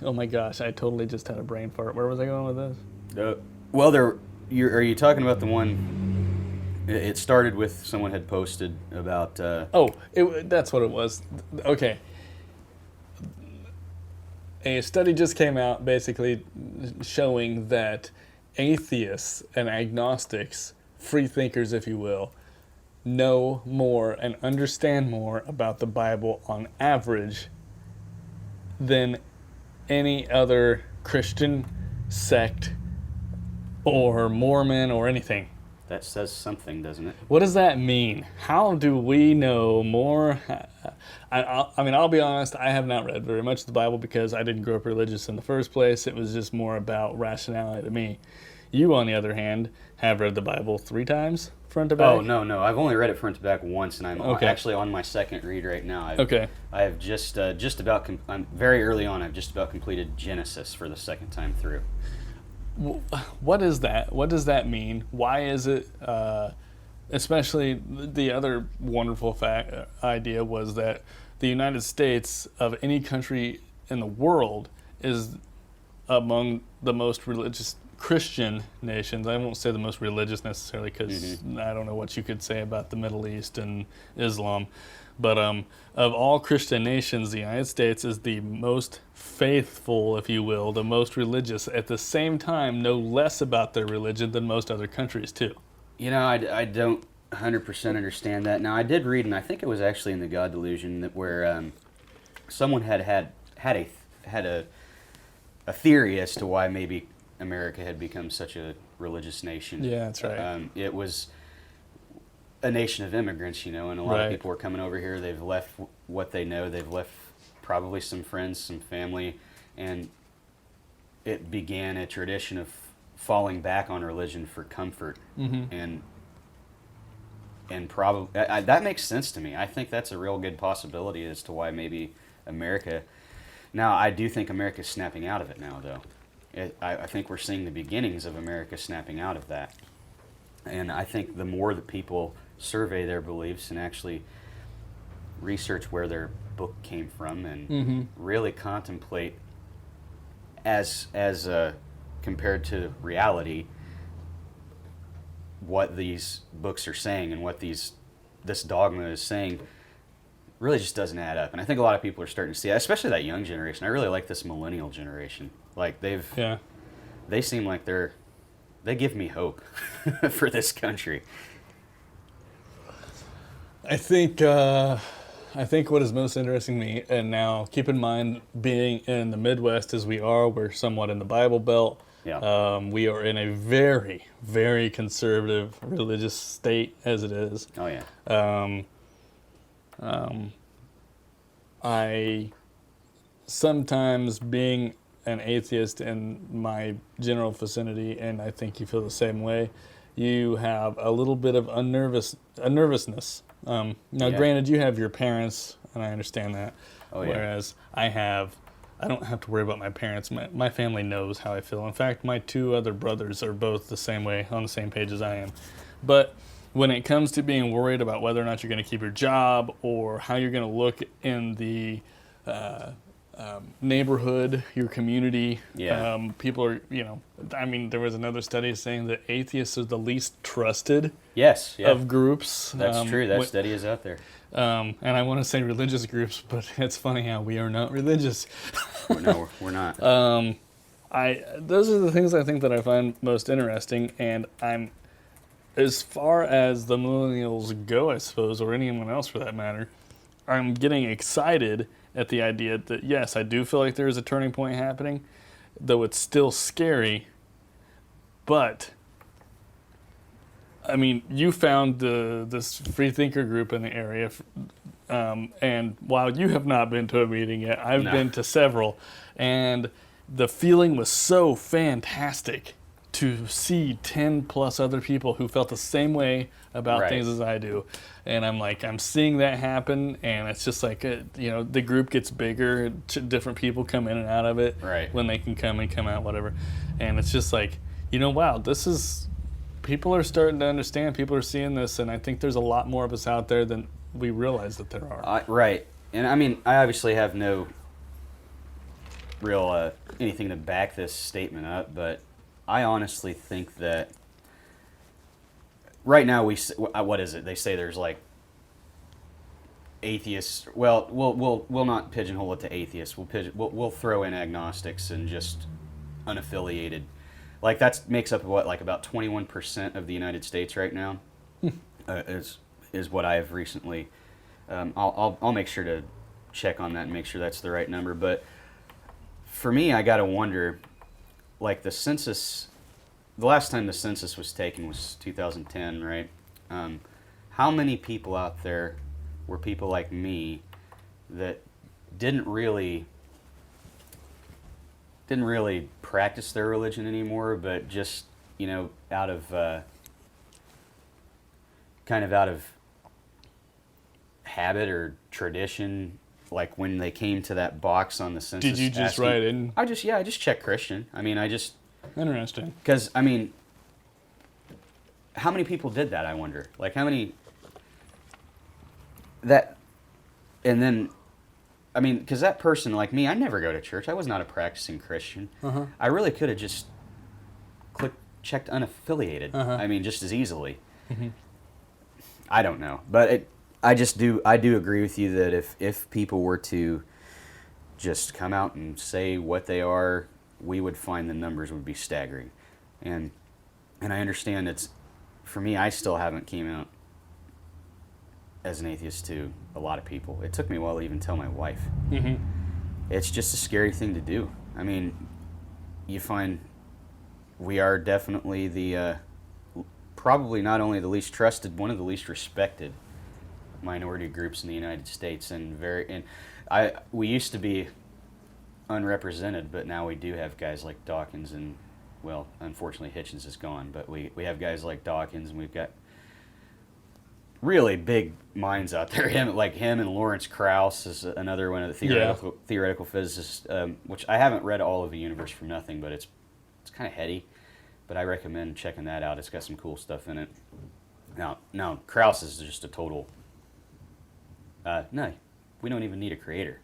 oh my gosh, I totally just had a brain fart. Where was I going with this? Well, are you talking about the one? It started with someone had posted about. That's what it was. Okay. A study just came out basically showing that atheists and agnostics, free thinkers if you will, know more and understand more about the Bible on average than any other Christian sect or Mormon or anything. That says something, doesn't it? What does that mean? How do we know more? I mean, I'll be honest, I have not read very much of the Bible because I didn't grow up religious in the first place. It was just more about rationality to me. You, on the other hand, have read the Bible 3 times, front to back? Oh, no. I've only read it front to back once, and I'm actually on my second read right now. I have just about, I'm very early on, I've just about completed Genesis for the second time through. What is that? What does that mean? Why is it, especially the other wonderful idea was that the United States of any country in the world is among the most religious Christian nations. I won't say the most religious necessarily because I don't know what you could say about the Middle East and Islam. But of all Christian nations, the United States is the most faithful, if you will, the most religious. At the same time, know less about their religion than most other countries, too. You know, I don't 100% understand that. Now, I did read, and I think it was actually in the God Delusion, that where someone had a theory as to why maybe America had become such a religious nation. Yeah, that's right. It was a nation of immigrants, you know, and a lot of people are coming over here. They've left what they know. They've left probably some friends, some family, and it began a tradition of falling back on religion for comfort. And probably that makes sense to me. I think that's a real good possibility as to why maybe America. Now, I do think America's snapping out of it now, though. I think we're seeing the beginnings of America snapping out of that. And I think the more that people survey their beliefs and actually research where their book came from and really contemplate as compared to reality, what these books are saying and what this dogma is saying really just doesn't add up. And I think a lot of people are starting to see that, especially that young generation. I really like this millennial generation. Like they seem like they give me hope for this country. I think what is most interesting to me, and now keep in mind, being in the Midwest as we are, we're somewhat in the Bible Belt. Yeah. We are in a very, very conservative religious state as it is. Oh yeah. I sometimes, being an atheist in my general vicinity, and I think you feel the same way, you have a little bit of a nervousness. Now, granted, you have your parents, and I understand that. Oh, yeah. Whereas I don't have to worry about my parents. My family knows how I feel. In fact, my 2 other brothers are both the same way, on the same page as I am. But when it comes to being worried about whether or not you're going to keep your job or how you're going to look in the neighborhood, your community, people are, there was another study saying that atheists are the least trusted of groups. That's true. That study is out there. And I want to say religious groups, but it's funny how we are not religious. No, we're not. Those are the things I think that I find most interesting, and as far as the millennials go, I suppose, or anyone else for that matter, I'm getting excited at the idea that, yes, I do feel like there is a turning point happening, though it's still scary. But, I mean, you found this free thinker group in the area, and while you have not been to a meeting yet, I've been to several, and the feeling was so fantastic to see 10 plus other people who felt the same way about things as I do. And I'm seeing that happen, and it's just like, the group gets bigger, different people come in and out of it when they can come and come out, whatever. And it's just like, wow, people are starting to understand, people are seeing this, and I think there's a lot more of us out there than we realize that there are. Right. And I mean, I obviously have no real anything to back this statement up, but I honestly think that right now what is it? They say there's like atheists. Well, we'll not pigeonhole it to atheists. We'll throw in agnostics and just unaffiliated. Like that makes up like about 21% of the United States right now. Is what I have recently. I'll make sure to check on that and make sure that's the right number. But for me, I gotta wonder. Like the census, the last time the census was taken was 2010, right? How many people out there were people like me that didn't really practice their religion anymore, but just out of habit or tradition. Like when they came to that box on the census. Did you just write in? I just checked Christian. I mean, Interesting. Because, I mean, how many people did that, I wonder? Like, how many... And then, I mean, because that person, like me, I never go to church. I was not a practicing Christian. Uh-huh. I really could have just checked unaffiliated. Uh-huh. I mean, just as easily. Mm-hmm. I don't know. But I do agree with you that if people were to just come out and say what they are, we would find the numbers would be staggering. And I understand for me, I still haven't came out as an atheist to a lot of people. It took me a while to even tell my wife. Mm-hmm. It's just a scary thing to do. I mean, you find we are definitely probably not only the least trusted, one of the least respected minority groups in the United States, we used to be unrepresented, but now we do have guys like Dawkins and, well, unfortunately Hitchens is gone, but we have guys like Dawkins, and we've got really big minds out there. Him and Lawrence Krauss is another one of the theoretical physicists, which I haven't read all of The Universe from Nothing, but it's kind of heady, but I recommend checking that out. It's got some cool stuff in it. Now Krauss is just a total... no, we don't even need a creator.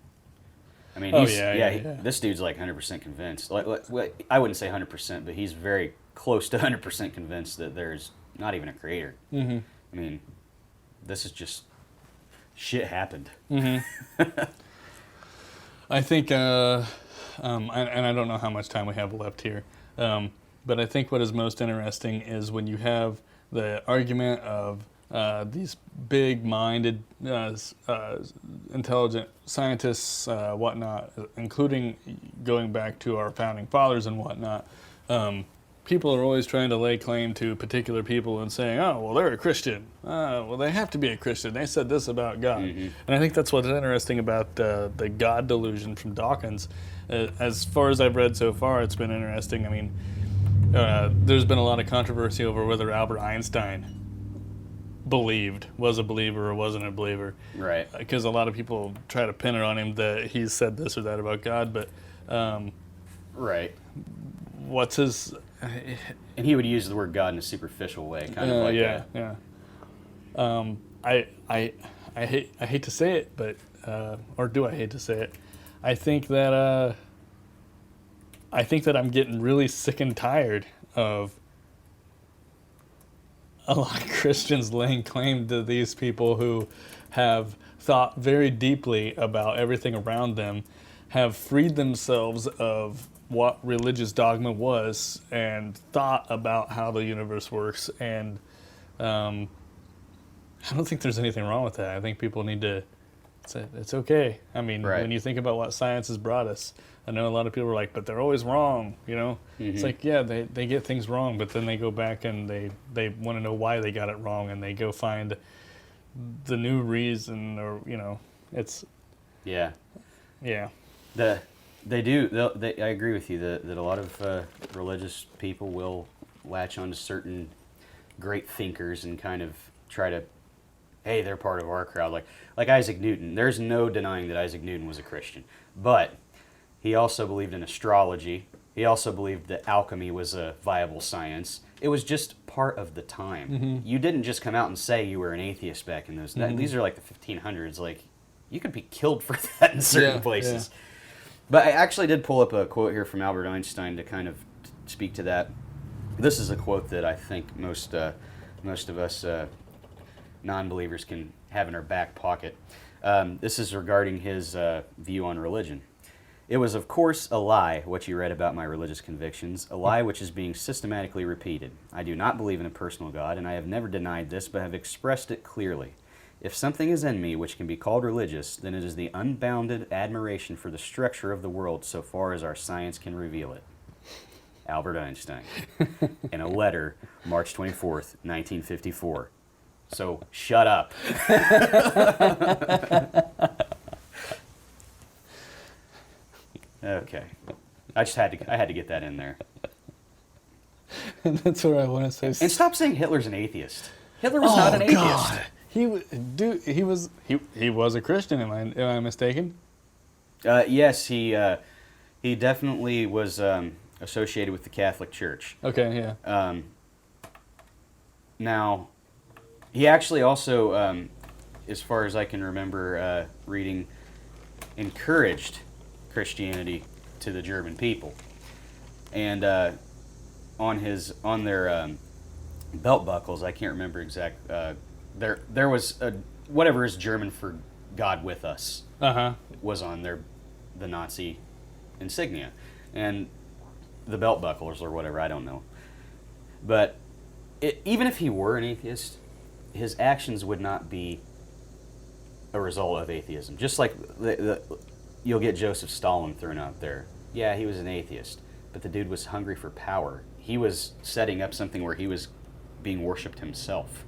I mean, this dude's like 100% convinced. Like, I wouldn't say 100%, but he's very close to 100% convinced that there's not even a creator. Mm-hmm. I mean, this is just shit happened. Mm-hmm. I think, and I don't know how much time we have left here, but I think what is most interesting is when you have the argument of these big-minded, intelligent scientists, whatnot, including going back to our founding fathers and whatnot. People are always trying to lay claim to particular people and saying, oh, well, they're a Christian. Well, they have to be a Christian. They said this about God. Mm-hmm. And I think that's what's interesting about the God delusion from Dawkins. As far as I've read so far, it's been interesting. I mean, there's been a lot of controversy over whether Albert Einstein was a believer or wasn't a believer. Right. Because a lot of people try to pin it on him that he said this or that about God, but... right. What's his... And he would use the word God in a superficial way, kind of like yeah, yeah. I hate to say it, but or do I hate to say it? I think that I'm getting really sick and tired of a lot of Christians laying claim to these people who have thought very deeply about everything around them, have freed themselves of what religious dogma was and thought about how the universe works. And I don't think there's anything wrong with that. I think people need to say it's okay. I mean, when you think about what science has brought us, I know a lot of people are like, but they're always wrong, you know? Mm-hmm. It's like, yeah, they get things wrong, but then they go back and they want to know why they got it wrong, and they go find the new reason, or, you know, it's... Yeah. Yeah. They do. I agree with you that a lot of religious people will latch onto certain great thinkers and kind of try to, hey, they're part of our crowd. Like Isaac Newton. There's no denying that Isaac Newton was a Christian, but he also believed in astrology. He also believed that alchemy was a viable science. It was just part of the time. Mm-hmm. You didn't just come out and say you were an atheist back in those. Mm-hmm. These are like the 1500s. Like, you could be killed for that in certain places. Yeah. But I actually did pull up a quote here from Albert Einstein to kind of speak to that. This is a quote that I think most of us non-believers can have in our back pocket. This is regarding his view on religion. It was, of course, a lie, what you read about my religious convictions, a lie which is being systematically repeated. I do not believe in a personal God, and I have never denied this, but have expressed it clearly. If something is in me which can be called religious, then it is the unbounded admiration for the structure of the world so far as our science can reveal it. Albert Einstein. In a letter, March 24th, 1954. So, shut up. Okay. I had to get that in there. And that's what I want to say. And stop saying Hitler's an atheist. Hitler was not an atheist. God. He was a Christian. Am I mistaken? Yes, he definitely was associated with the Catholic Church. Okay, yeah. Now, he actually also, as far as I can remember reading, encouraged Christianity to the German people, and on their belt buckles, I can't remember exact. There was whatever is German for God with us was on the Nazi insignia, and the belt buckles or whatever, I don't know. But even if he were an atheist, his actions would not be a result of atheism. Just like you'll get Joseph Stalin thrown out there. Yeah, he was an atheist, but the dude was hungry for power. He was setting up something where he was being worshipped himself.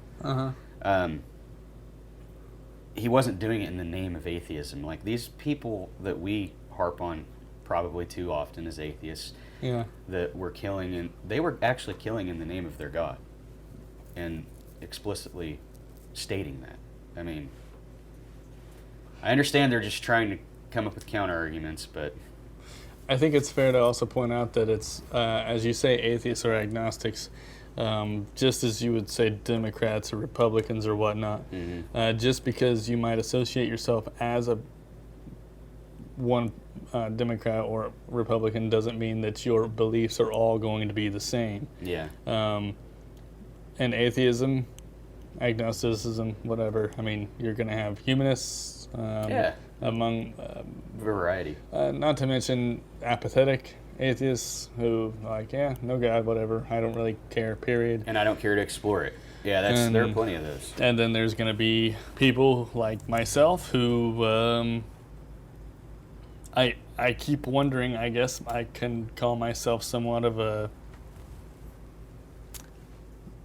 He wasn't doing it in the name of atheism. Like, these people that we harp on probably too often as atheists, that were killing, and they were actually killing in the name of their God, and explicitly stating that. I mean, I understand they're just trying to come up with counter arguments, but I think it's fair to also point out that it's, as you say, atheists or agnostics, just as you would say Democrats or Republicans or whatnot. Mm-hmm. Just because you might associate yourself as one Democrat or Republican doesn't mean that your beliefs are all going to be the same. Yeah. and atheism, agnosticism, whatever. I mean, you're going to have humanists among variety. Not to mention apathetic atheists who like, yeah, no God, whatever. I don't really care, period. And I don't care to explore it. Yeah, there are plenty of those. And then there's going to be people like myself who I keep wondering, I guess I can call myself somewhat of a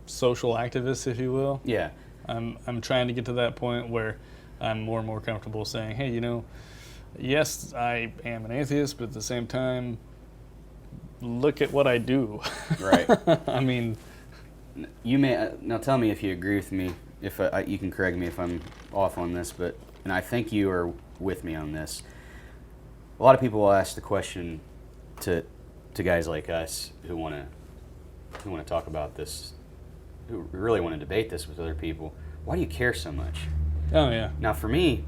social activist, if you will. Yeah. I'm trying to get to that point where I'm more and more comfortable saying, hey, yes, I am an atheist, but at the same time, look at what I do. Right. I mean, you may now tell me if you agree with me. If you can correct me if I'm off on this, and I think you are with me on this. A lot of people will ask the question to guys like us who want to talk about this, who really want to debate this with other people. Why do you care so much? Oh yeah. Now for me,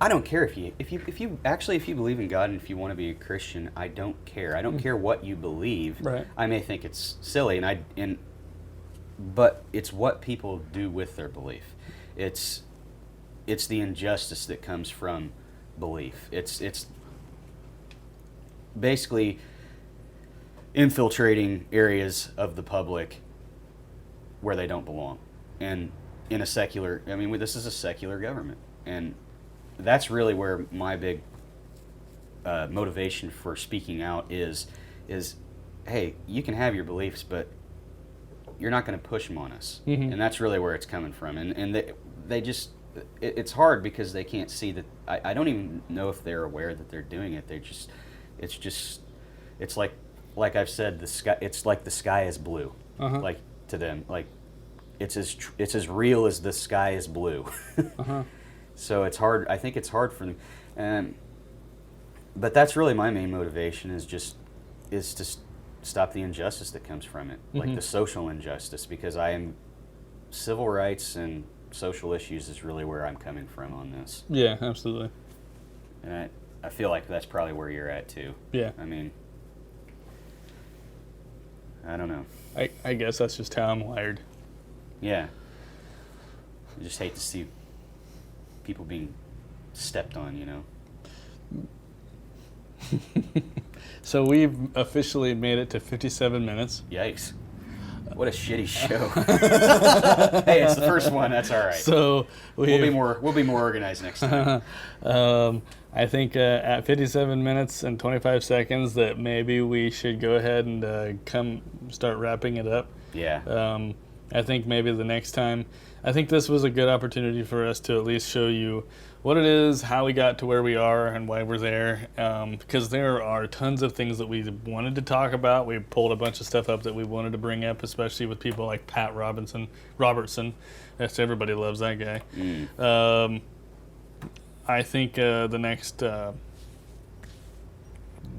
I don't care if you believe in God and if you want to be a Christian. I don't care. I don't care what you believe. Right. I may think it's silly, but it's what people do with their belief. It's the injustice that comes from belief. It's basically infiltrating areas of the public where they don't belong. And in a secular, this is a secular government, and that's really where my big motivation for speaking out is, hey, you can have your beliefs, but you're not going to push them on us. Mm-hmm. And that's really where it's coming from. And they just, it's hard because they can't see that. I don't even know if they're aware that they're doing it. It's like I've said, it's like the sky is blue. Uh-huh. Like to them, like it's as real as the sky is blue. Uh-huh. So it's hard. I think it's hard for them. But that's really my main motivation is to stop the injustice that comes from it, like the social injustice, because civil rights and social issues is really where I'm coming from on this. Yeah, absolutely. And I feel like that's probably where you're at too. Yeah. I don't know. I guess that's just how I'm wired. Yeah. I just hate to see people being stepped on, So we've officially made it to 57 minutes. Yikes. What a shitty show. Hey, it's the first one. That's all right. So we'll be more organized next time. I think at 57 minutes and 25 seconds that maybe we should go ahead and start wrapping it up. Yeah. I think maybe the next time. I think this was a good opportunity for us to at least show you what it is, how we got to where we are, and why we're there. Because there are tons of things that we wanted to talk about. We pulled a bunch of stuff up that we wanted to bring up, especially with people like Pat Robertson. Yes, everybody loves that guy. I think the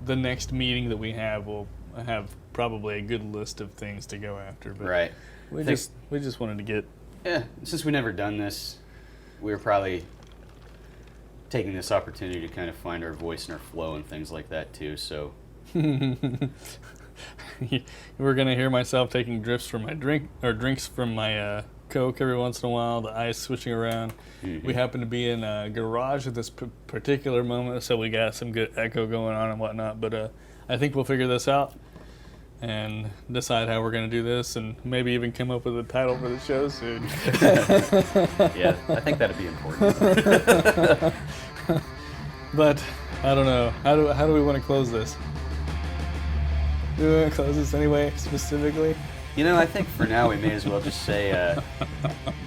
next meeting that we have will have probably a good list of things to go after. But right. We just wanted to get. Yeah, since we've never done this, we were probably taking this opportunity to kind of find our voice and our flow and things like that too. So we're gonna hear myself taking drinks from my Coke every once in a while. The ice switching around. Mm-hmm. We happen to be in a garage at this particular moment, so we got some good echo going on and whatnot. But I think we'll figure this out and decide how we're going to do this, and maybe even come up with a title for the show soon. Yeah, I think that'd be important. But I don't know. How do we want to close this? Do we want to close this anyway, specifically? I think for now we may as well just say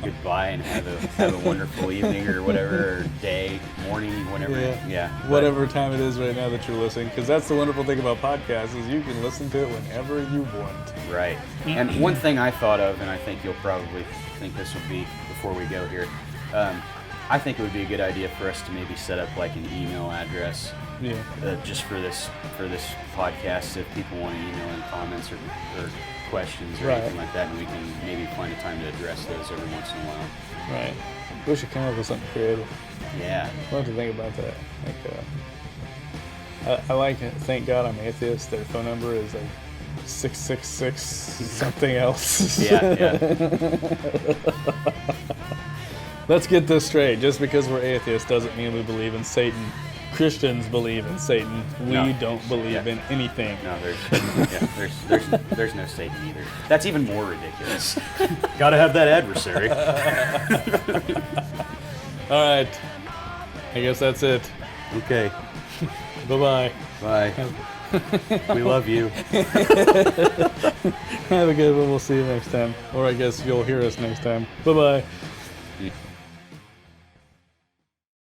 goodbye and have a wonderful evening or whatever, or day, morning, whenever. Yeah. Whatever time it is right now that you're listening, because that's the wonderful thing about podcasts is you can listen to it whenever you want. Right. And one thing I thought of, and I think you'll probably think this would be before we go here, I think it would be a good idea for us to maybe set up like an email address. Yeah. Just for this podcast, if people want to email in comments or questions or anything like that, and we can maybe find a time to address those every once in a while. Right. We should come up with something creative. Yeah. I'll have to think about that. I like it. Thank God I'm atheist. Their phone number is like 666 something else. Yeah. Let's get this straight. Just because we're atheists doesn't mean we believe in Satan. Christians believe in Satan. We No. don't believe in anything. No, there's no Satan either. That's even more ridiculous. Gotta have that adversary. All right. I guess that's it. Okay. Bye-bye. Bye. We love you. Have a good one. We'll see you next time. Or I guess you'll hear us next time. Bye-bye.